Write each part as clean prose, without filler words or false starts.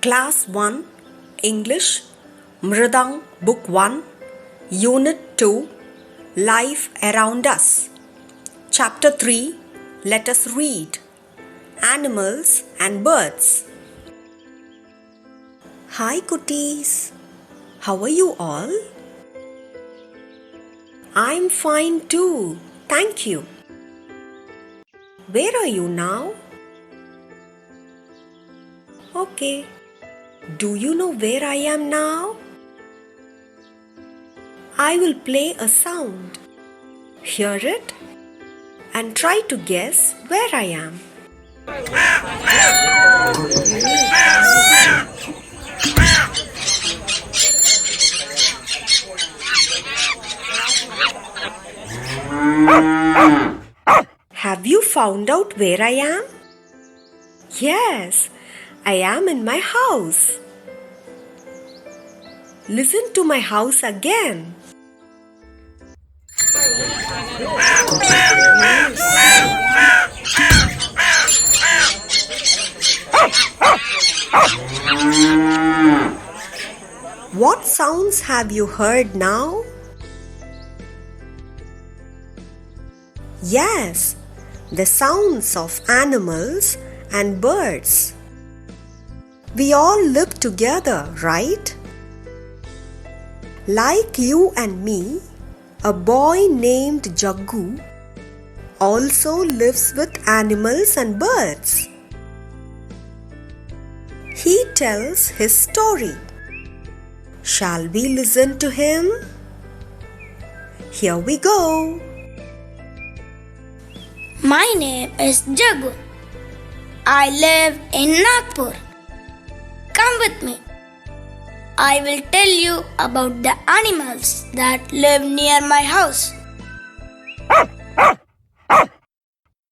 Class 1 English Mridang Book 1 Unit 2 Life Around Us Chapter 3 Let us read Animals and Birds. Hi Kutties, how are you all? I'm fine too, thank you. Where are you now? Okay. Do you know where I am now? I will play a sound. Hear it and try to guess where I am. Have you found out where I am? Yes, I am in my house. Listen to my house again. What sounds have you heard now? Yes, the sounds of animals and birds. We all live together, right? Like you and me, a boy named Jaggu also lives with animals and birds. He tells his story. Shall we listen to him? Here we go. My name is Jaggu. I live in Nagpur. Come with me. I will tell you about the animals that live near my house.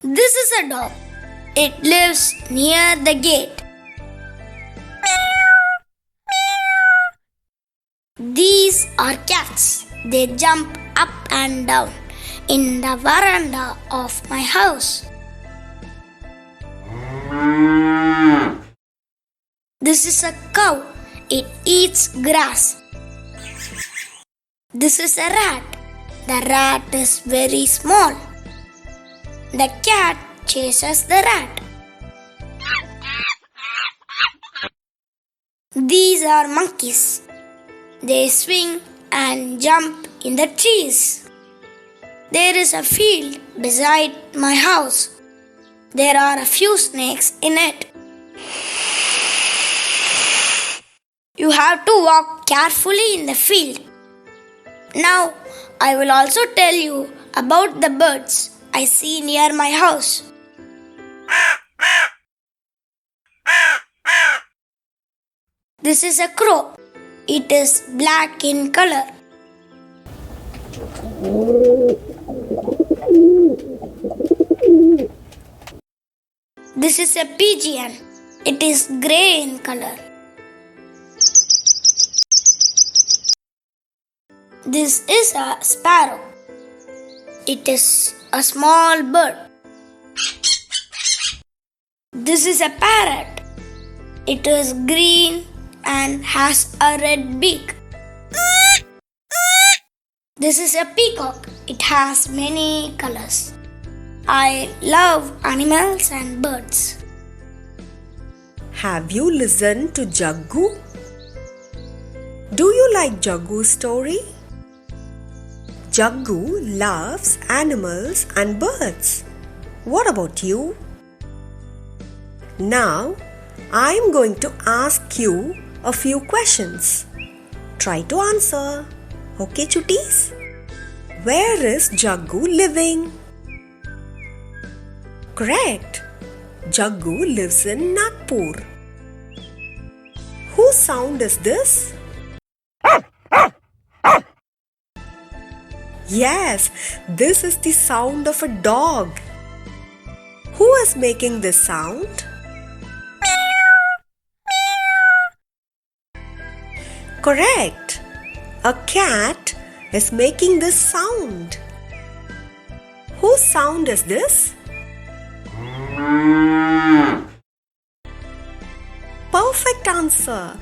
This is a dog. It lives near the gate. These are cats. They jump up and down in the veranda of my house. This is a cow. It eats grass. This is a rat. The rat is very small. The cat chases the rat. These are monkeys. They swing and jump in the trees. There is a field beside my house. There are a few snakes in it. You have to walk carefully in the field. Now, I will also tell you about the birds I see near my house. This is a crow. It is black in color. This is a pigeon. It is grey in color. This is a sparrow. It is a small bird. This is a parrot. It is green and has a red beak. This is a peacock. It has many colors. I love animals and birds. Have you listened to Jaggu? Do you like Jaggu's story? Jaggu loves animals and birds. What about you? Now, I am going to ask you a few questions. Try to answer. Okay, chutties? Where is Jaggu living? Correct. Jaggu lives in Nagpur. Whose sound is this? Yes, this is the sound of a dog. Who is making this sound? Correct. A cat is making this sound. Whose sound is this? Perfect correct answer.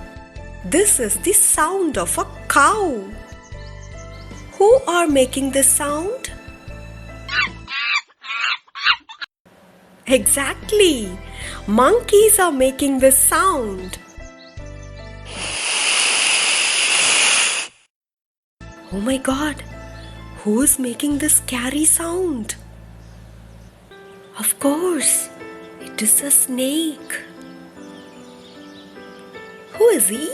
This is the sound of a cow. Who are making this sound? Exactly. Monkeys are making this sound. Oh my God. Who is making this scary sound? Of course, it is a snake. Who is he?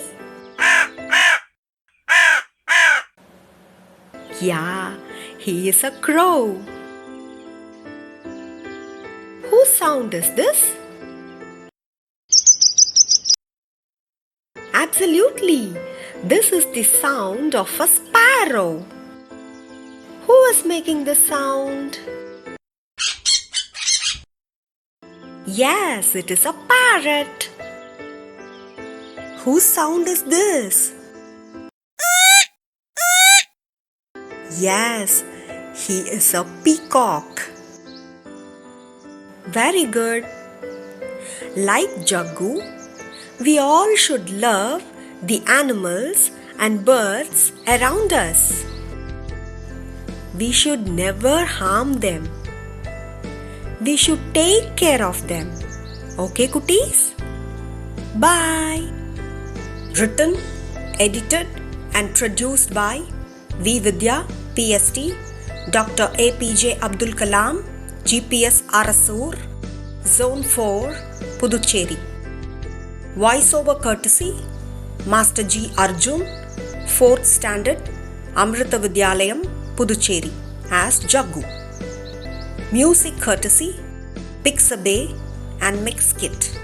Yeah, he is a crow. Whose sound is this? Absolutely, this is the sound of a sparrow. Who is making the sound? Yes, it is a parrot. Whose sound is this? Yes, he is a peacock. Very good. Like Jaggu, we all should love the animals and birds around us. We should never harm them. We should take care of them. Okay, cuties? Bye. Written, edited and produced by Vidya, PST, Dr. APJ Abdul Kalam, GPS Arasur, Zone 4, Puducherry. Voiceover courtesy, Master G. Arjun, 4th Standard, Amrita Vidyalayam, Puducherry, as Jaggu. Music courtesy, Pixabay and Mix Kit.